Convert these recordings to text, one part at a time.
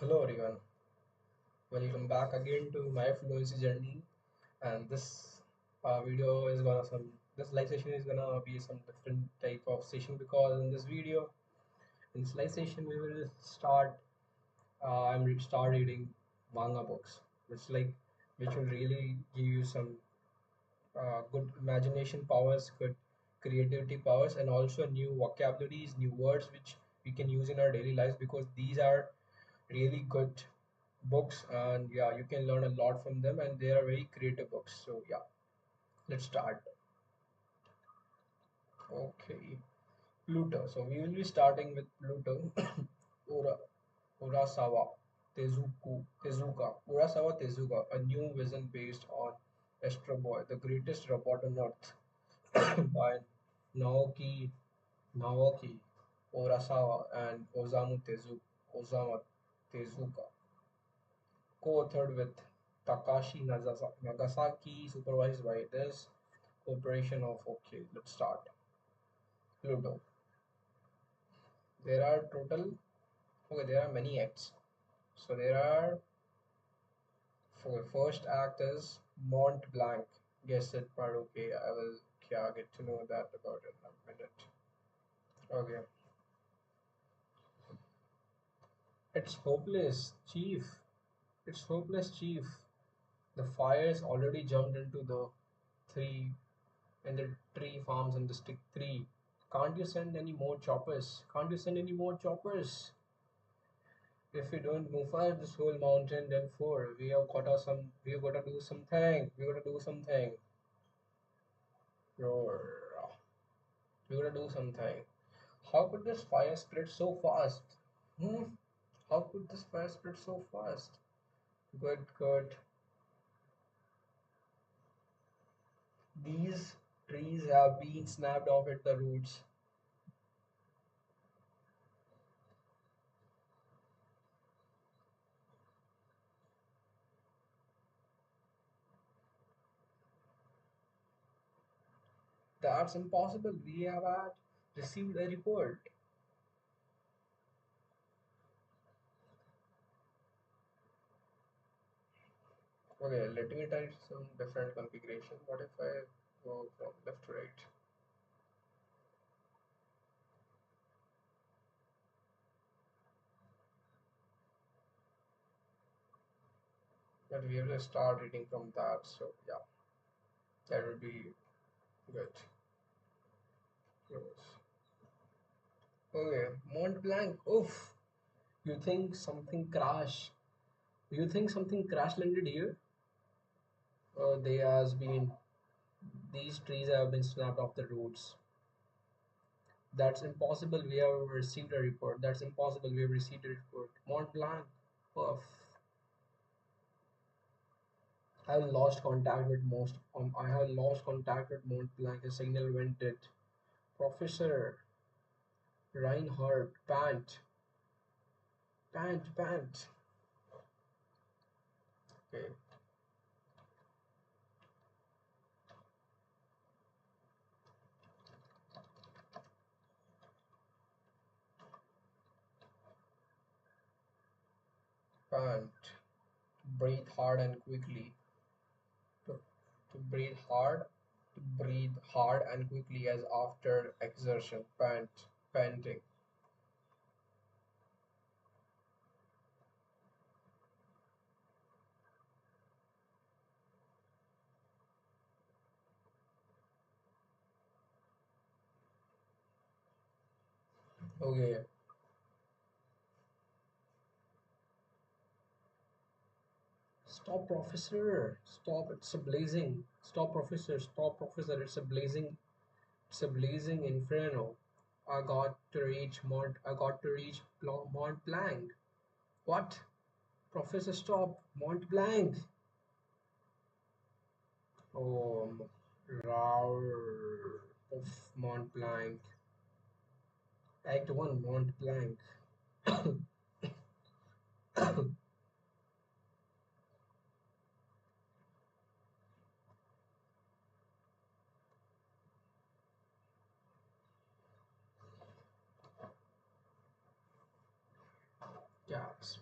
Hello everyone, welcome back again to my fluency journey. And this video is gonna this live session is gonna be some different type of session because in this live session we will start. Start reading manga books, which will really give you some good imagination powers, good creativity powers, and also new vocabularies, new words which we can use in our daily lives because these are really good books, and yeah, you can learn a lot from them, and they are very creative books. So yeah, let's start. Okay, Pluto. So we will be starting with Pluto. Ura, Urasawa Tezuka, a new vision based on Astro Boy, the greatest robot on earth. By naoki Naoki Urasawa and Osamu Tezuka, co-authored with Nagasaki, supervised by this corporation of. Okay, let's start. Pluto. There are total. Okay, there are many acts. So there are. For first act is Mont Blanc. Guess it, but okay, I will. Yeah, get to know that about it in a minute. Okay, it's hopeless, Chief. It's hopeless, Chief. The fires already jumped into the three in the tree farms in District 3. Can't you send any more choppers? Can't you send any more choppers? If we don't move fast this whole mountain, then four. We have gotta do something. We gotta do something. Roar. We gotta do something. How could this fire spread so fast? Hmm? How could this fire spread so fast? Good, good. These trees have been snapped off at the roots. That's impossible. We have had received a report. Okay, let me try some different configuration. What if I go from left to right? But we will start reading from that. So yeah, that would be good. Yes. Okay, Mont Blanc. Oof. You think something crash? You think something crash landed here? They has been. These trees have been snapped off the roots. That's impossible. We have received a report. That's impossible. We have received a report. Mont Blanc. Oof. I have lost contact with most. I have lost contact with Mont Blanc. A signal went dead. Professor Reinhardt, pant, pant. Okay, pant. Breathe hard and quickly. To, to breathe hard, to breathe hard and quickly as after exertion. Panting. Okay, stop, professor. Stop. It's a blazing. Stop, professor. Stop, professor. It's a blazing. It's a blazing inferno. I got to reach Mont Blanc. What? Professor, stop. Mont Blanc. Oh, Roar of Mont Blanc. Act 1, Mont Blanc. Yes.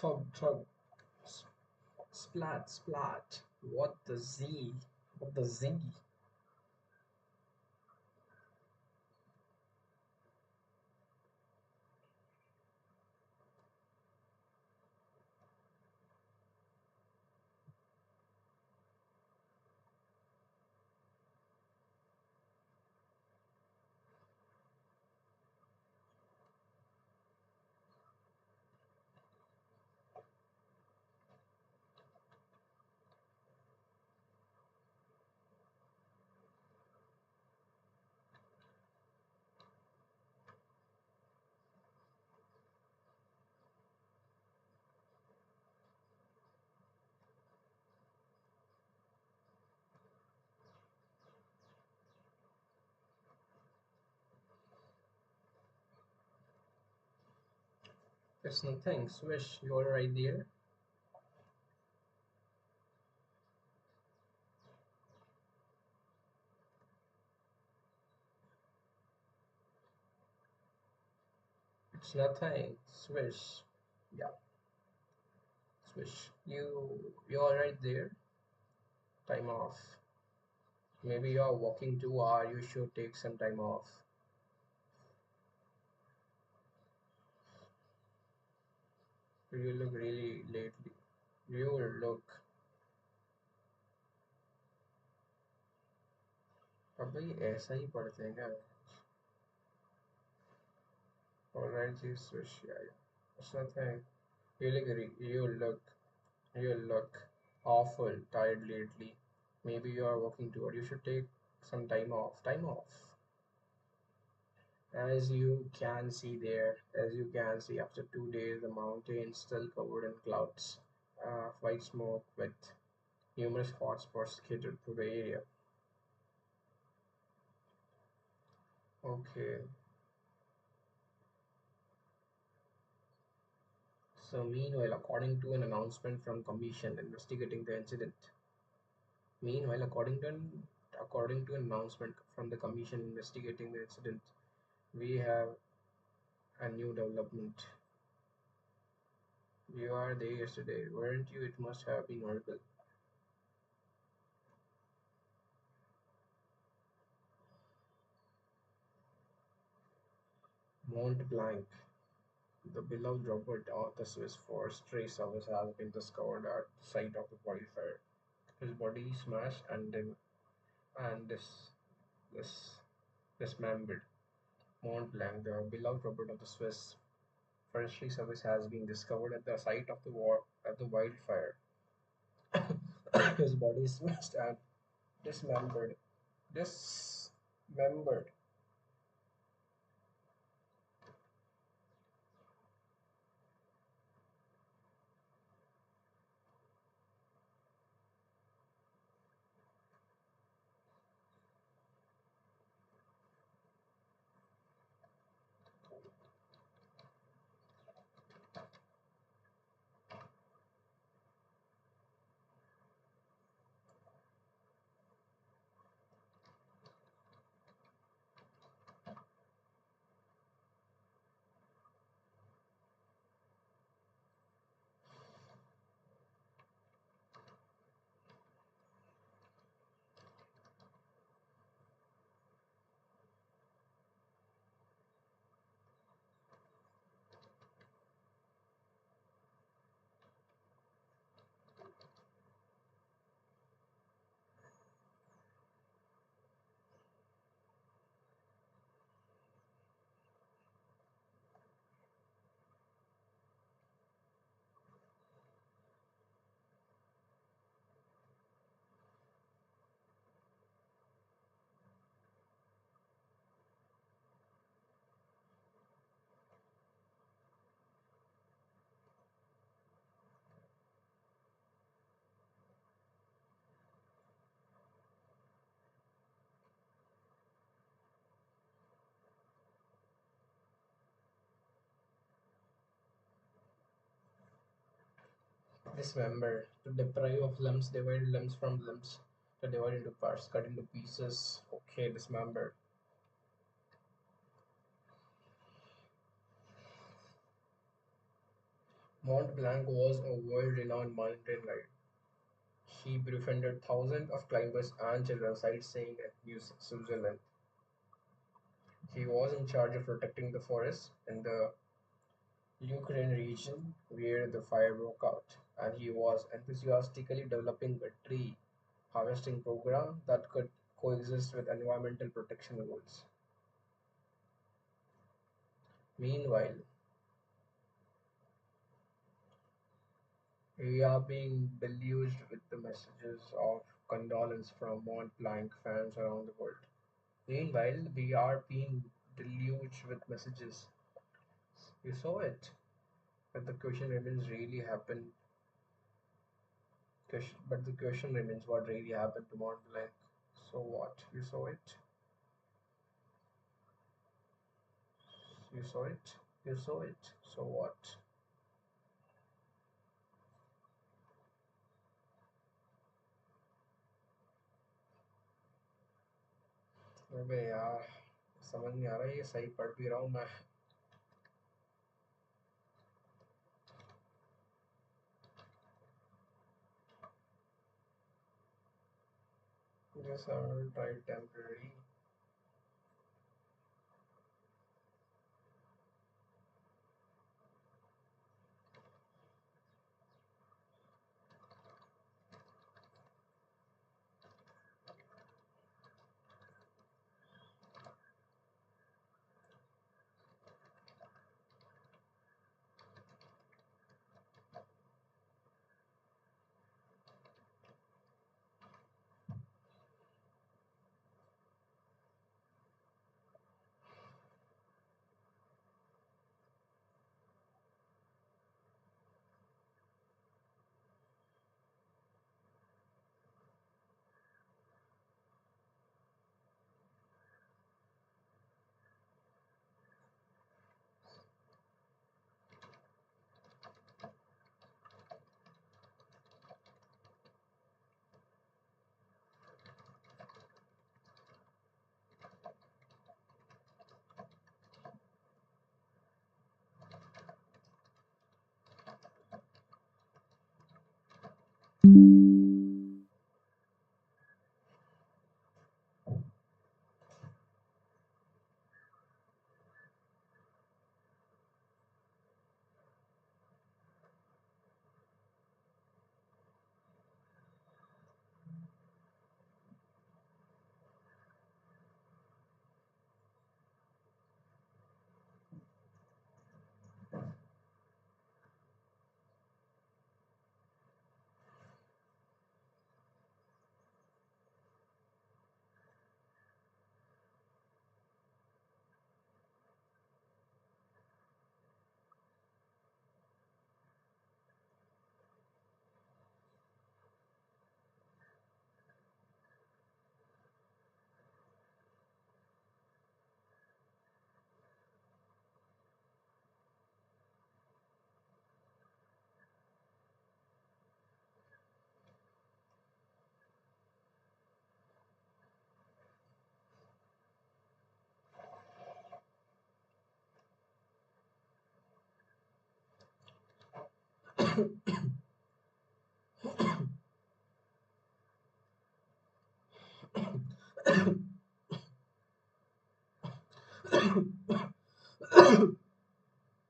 Thug, thug, s- splat, splat. What the Z? What the Z? It's nothing. Swish, you're right there. It's nothing. Swish. Yeah, swish. You're right there. Time off. Maybe you're walking too hard. You should take some time off. You look really lately. You look. अब भाई ऐसा ही पढ़ते हैं क्या? Alright, you swish. Yeah, yeah. It's nothing. You look awful tired lately. Maybe you are working too hard. You should take some time off. Time off. As you can see there, as you can see, after 2 days, the mountains still covered in clouds, white smoke with numerous hotspots scattered through the area. Okay, so meanwhile, according to an announcement from Commission investigating the incident, meanwhile, according to an announcement from the Commission investigating the incident, we have a new development. You are there yesterday, weren't you? It must have been horrible. Mont Blanc, the beloved Robert of the Swiss Forestry Service, has been discovered at the site of the wildfire. His body smashed and this dismembered. Mont Blanc, the beloved Robert of the Swiss Forestry Service, has been discovered at the site of the wildfire. His body smashed and dismembered. Dismembered. Dismember, to deprive of limbs, divide limbs from limbs, to divide into parts, cut into pieces. Okay, dismember. Mont Blanc was a world-renowned mountain guide. He befriended thousands of climbers and children sightseeing at New Switzerland. He was in charge of protecting the forest in the Ukraine region where the fire broke out, and he was enthusiastically developing a tree harvesting program that could coexist with environmental protection goals. Meanwhile, we are being deluged with the messages of condolence from Mont Blanc fans around the world. Meanwhile, we are being deluged with messages. You saw it. But the question remains really happened. But the question remains what really happened to Mont Blanc. So what? You saw it? You saw it? You saw it? So what? अबे यार समझ नहीं आ रहा ये सही पढ़ भी रहा हूँ मैं Yes, I will try temporary.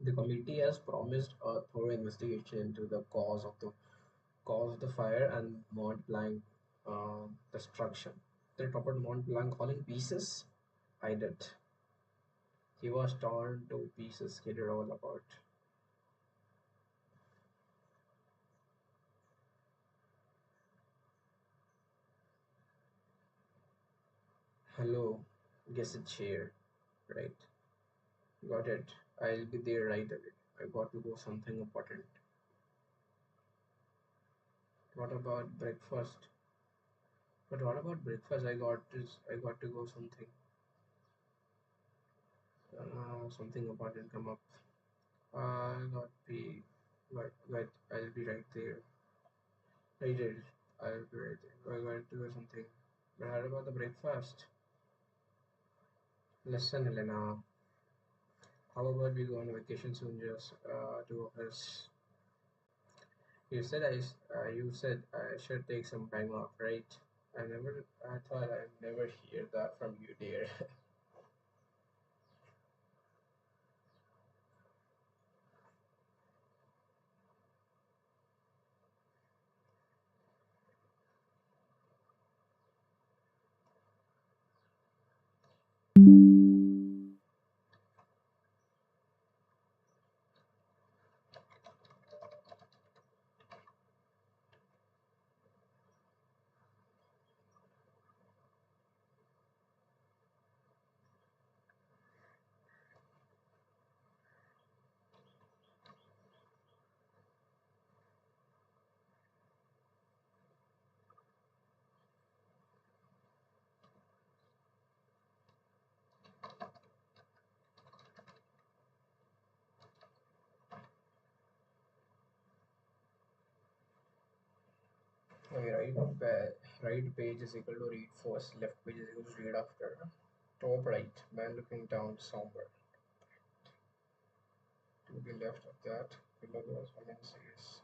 The committee has promised a thorough investigation into the cause of the fire and Mont Blanc destruction. They toppled Mont Blanc all in pieces. I did. He was torn to pieces. He did all about. Hello, guess it's here, right? Got it. I'll be there right away. I got to go something important. What about breakfast? But what about breakfast? I got to go something important come up. I got be wait, I'll be right there. I did. I'll be right there. I got to do something. But how about the breakfast? Listen, Helena. How about we go on a vacation soon? Just two of us. You said I should take some time off, right? I thought I'd never hear that from you, dear. Okay, right page is equal to read first, left page is equal to read after. Top right, man looking down somewhere. To the left of that, below those women says,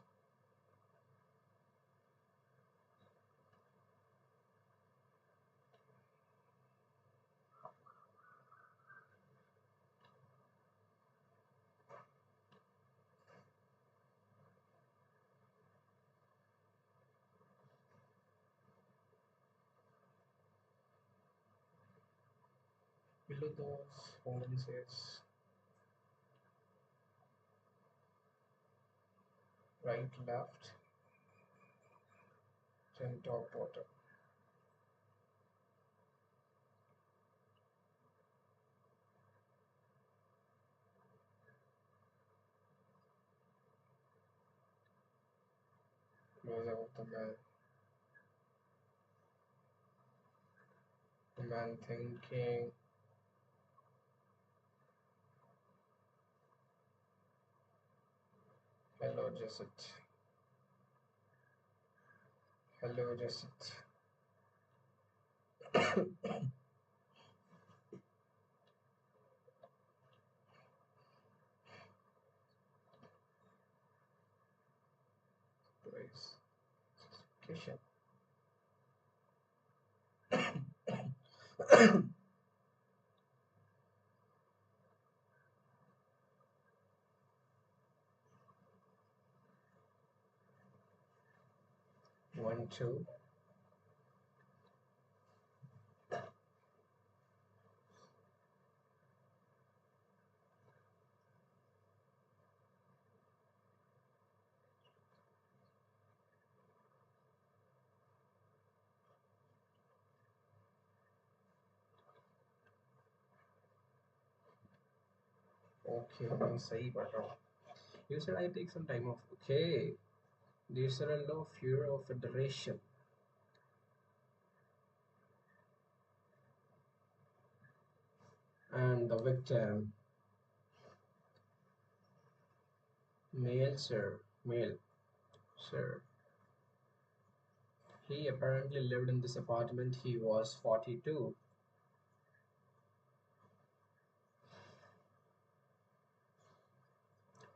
below those woman says, right, left, then top, bottom. Close up of the man thinking, hello, Jessett. Hello, Jessett. Twice. Kitchen. 1, 2. Okay, मैं सही पढ़ रहा हूँ. You said I take some time off. Okay. These are a low fear of federation. And the victim, male, sir. Male, sir. He apparently lived in this apartment. He was 42.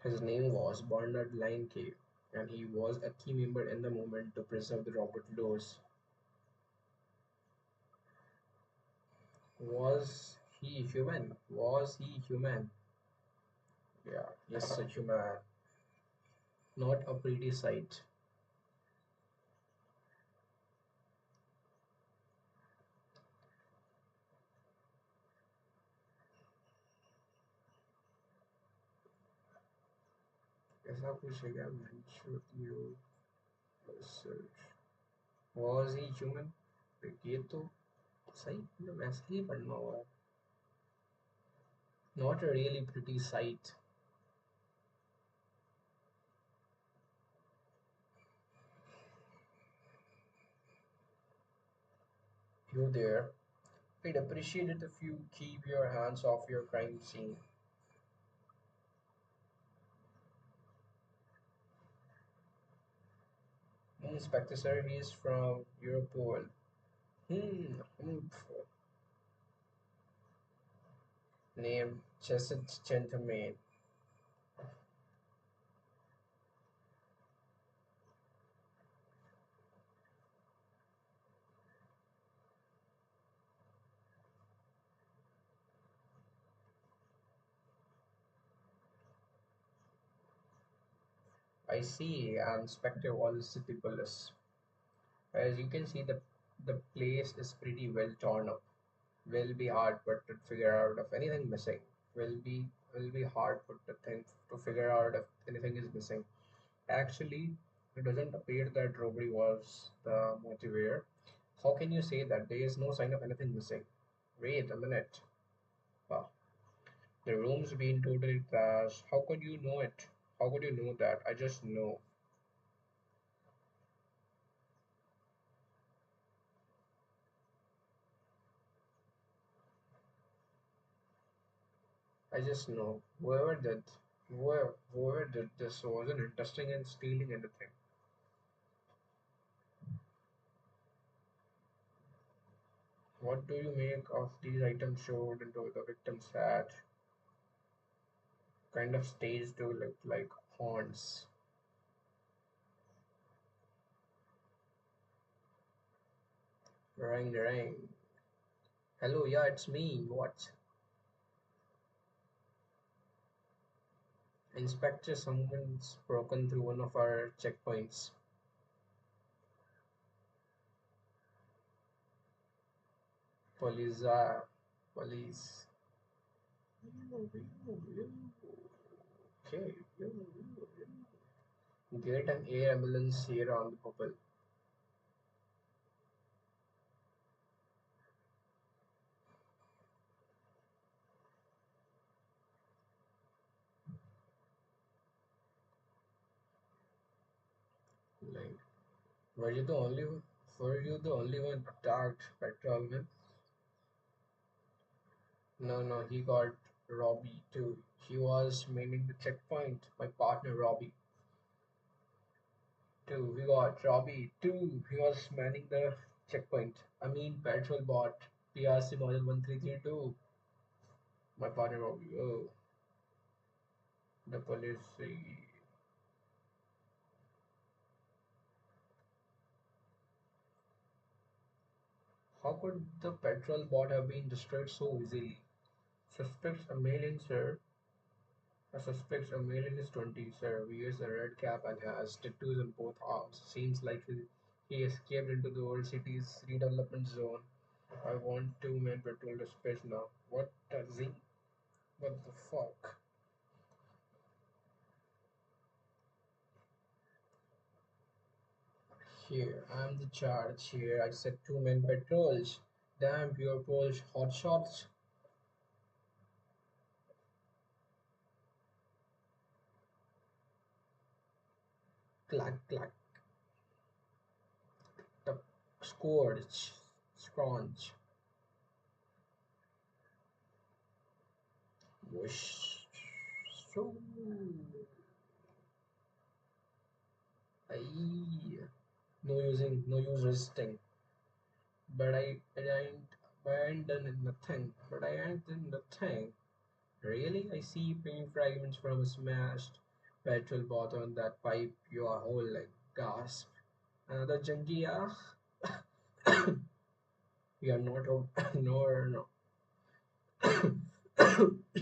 His name was Bernard Linecave, and he was a key member in the movement to preserve the Robert laws. Was he human? Was he human? Yeah, yes, a human. Not a pretty sight. ऐसा पूछेगा when should you search? Was he human? ये तो सही मतलब ऐसा ही पढ़ना हुआ. Not a really pretty sight. You there. I'd appreciate it if you keep your hands off your crime scene. Inspector sir, he is from Europol. Humph. Name Chesed Gentleman. I see an Spectre Wall City Police. As you can see, the place is pretty well torn up. Will be hard put to figure out if anything missing. Will be hard put to think to figure out if anything is missing. Actually, it doesn't appear that robbery was the motivator. How can you say that there is no sign of anything missing? Wait a minute. Wow. The room's been totally trashed. How could you know it? How could you know that? I just know. I just know. Whoever did this wasn't interested in stealing anything. What do you make of these items showed into the victim's hat? Kind of staged to look like horns. Ring ring. Hello, yeah, it's me. What? Inspector, someone's broken through one of our checkpoints. Police, police. Okay. Get an air ambulance here on the bubble. Like, were you the only one? Were you the only one attacked patrolman? No, no, he got Robbie too. He was manning the checkpoint. My partner Robbie too. We got Robbie too. He was manning the checkpoint. I mean, patrol bot PRC model 1332. My partner Robbie. Oh, the police. How could the petrol bot have been destroyed so easily? Suspects a male in sir. A suspects a male in his 20s, sir. Wears a red cap and has tattoos on both arms. Seems like he escaped into the old city's redevelopment zone. I want two men patrol the space now. What does he? What the fuck? Here, I'm the charge. Here, I said two men patrols. Damn, pure Polish hot shots. Clack, clack. The scourge. Scrunch. Whoosh. So. Aye. No use resisting. But I ain't done nothing. But I ain't done nothing. Really? I see paint fragments from a smashed petrol bottle on that pipe you are holding. Gasp. Another junkie, ah? You are not hooked. No, no.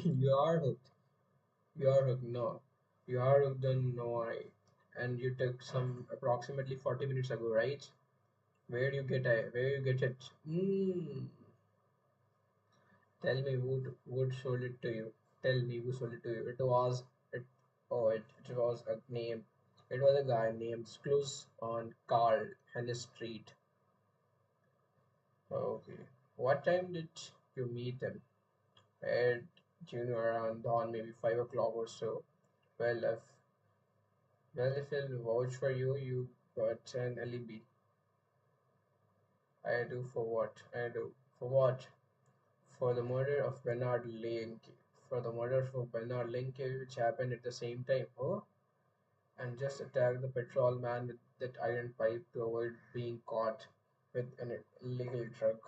You are hooked. You are hooked. No. You are hooked on no I. And you took some approximately 40 minutes ago, right? Where you get it? Tell me who sold it to you. Tell me who sold it to you. It was a name. It was a guy named Sclus on Carl Hennis Street. Okay. What time did you meet him? At June around dawn, maybe 5 o'clock or so. Well, if he'll vouch for you, you got an alibi. I do for what? I do for what? For the murder of Bernard Link. For the murder of Bernard Link, which happened at the same time. Oh, and just attack the patrolman with that iron pipe to avoid being caught with an illegal drug.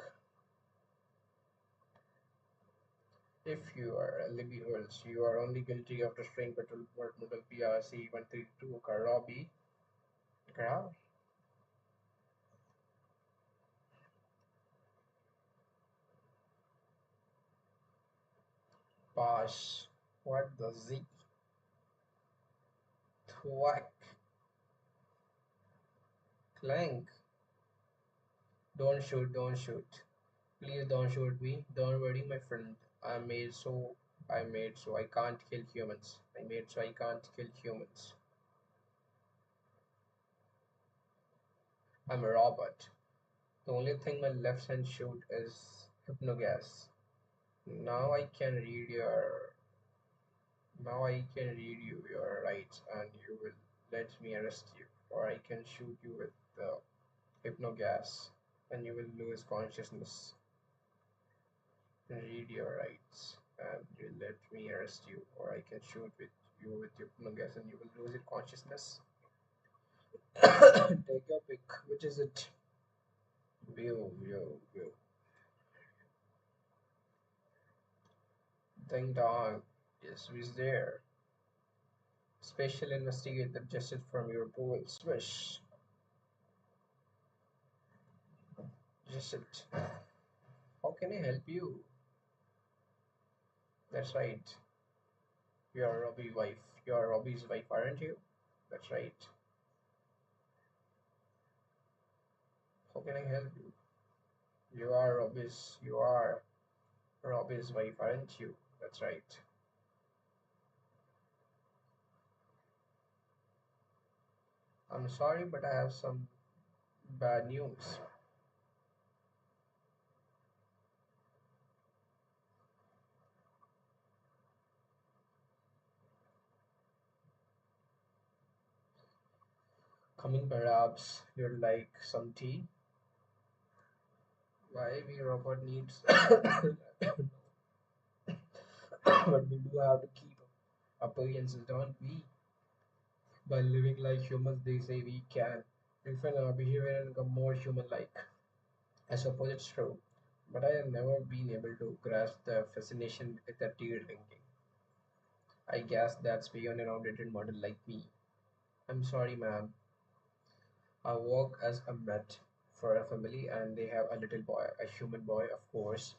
If you are Libby Hulse, you are only guilty of destroying petrol model PRC 132 Karabi. Kara? Pash. What the Z? Thwack. Clank, don't shoot, don't shoot. Please don't shoot me. Don't worry, my friend. I made so I can't kill humans. I made so I can't kill humans. I'm a robot. The only thing my left hand shoot is hypnogas. Now I can read your Now I can read you your rights and you will let me arrest you. Or I can shoot you with the hypnogas and you will lose consciousness. Read your rights and you let me arrest you. Or I can shoot with you with hypnogas and you will lose your consciousness. Take your pick. Which is it? View. Ding dong. Yes, who's there? Special investigator just from your pool. Swish. Just it. How can I help you? That's right. You're Robbie's wife. You're Robbie's wife, aren't you? That's right. How can I help you? You are Robbie's wife, aren't you? That's right. I'm sorry, but I have some bad news. Coming perhaps you'd like some tea? Why we robot needs but we do have to keep appearances, don't we? By living like humans, they say we can. Refine our behavior and become more human-like. I suppose it's true, but I have never been able to grasp the fascination with the tea drinking. I guess that's beyond an outdated model like me. I'm sorry, ma'am. I work as a vet for a family and they have a little boy, a human boy, of course.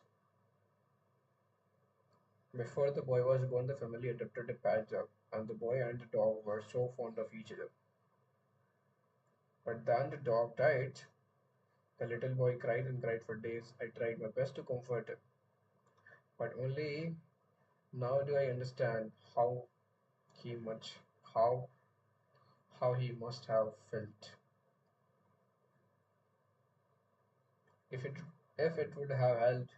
Before the boy was born, the family adopted a pet dog, and the boy and the dog were so fond of each other. But then the dog died. The little boy cried and cried for days. I tried my best to comfort him, but only now do I understand he much how how he must have felt. If it if it would have helped,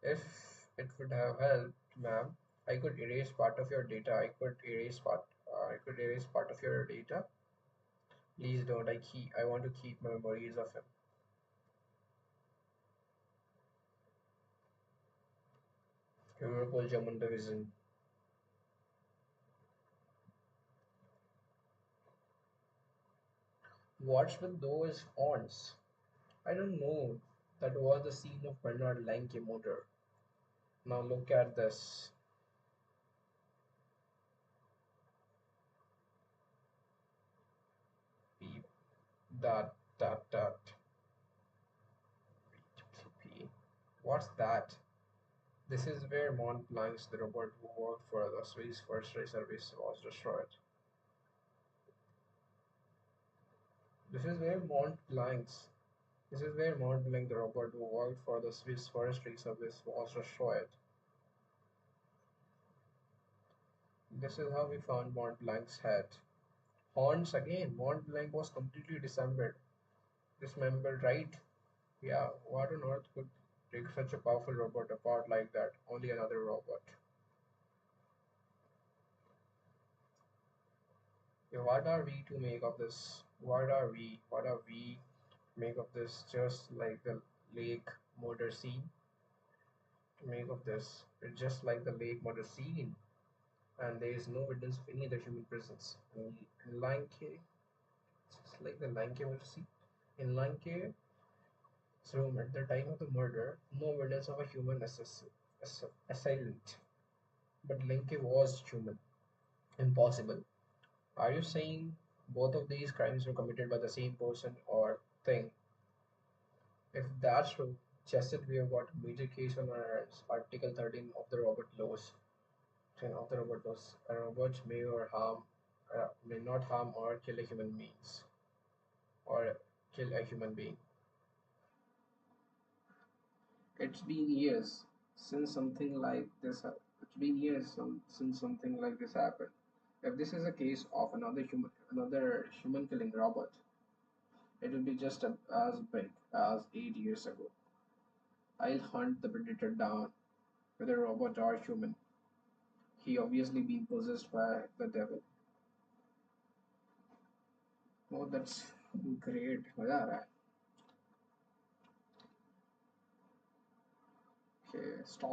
if it would have helped, ma'am, I could erase part of your data. I could erase part of your data. Please don't. I want to keep memories of him. Europol German Division. What's with those fonts? I don't know. That was the scene of Bernard Lanke motor. Now look at this. Beep. That. P. What's that? This is where Mont Blanc's the robot who worked for the Swiss First Ray Service was destroyed. This is where Mont Blanc's This is where Mont Blanc the robot who worked for the Swiss Forestry Service was destroyed. This is how we found Mont Blanc's head. Horns again. Mont Blanc was completely dismembered, right? Yeah, what on earth could take such a powerful robot apart like that? Only another robot. Yeah, what are we to make of this? What are we make of this? Just like the lake murder scene. To make of this, it's just like the lake murder scene, and there is no evidence of any other human presence. In Lanke, it's just like the Lanke murder scene. In Lanke's room at the time of the murder, no evidence of a human assailant. But Lanke was human. Impossible. Are you saying both of these crimes were committed by the same person or thing? If that's true, Chesed, we have got a major case on our hands. Article 13 of the Robert Laws. 10 of the Robert Laws. A robot may not harm or kill a human beings. or kill a human being. It's been years since something like this. It's been years since something like this happened. If this is a case of another human killing robot, it will be just as big as 8 years ago. I'll hunt the predator down, whether robot or human. He obviously been possessed by the devil. Oh, that's great. मजा आ रहा है. Okay, stop.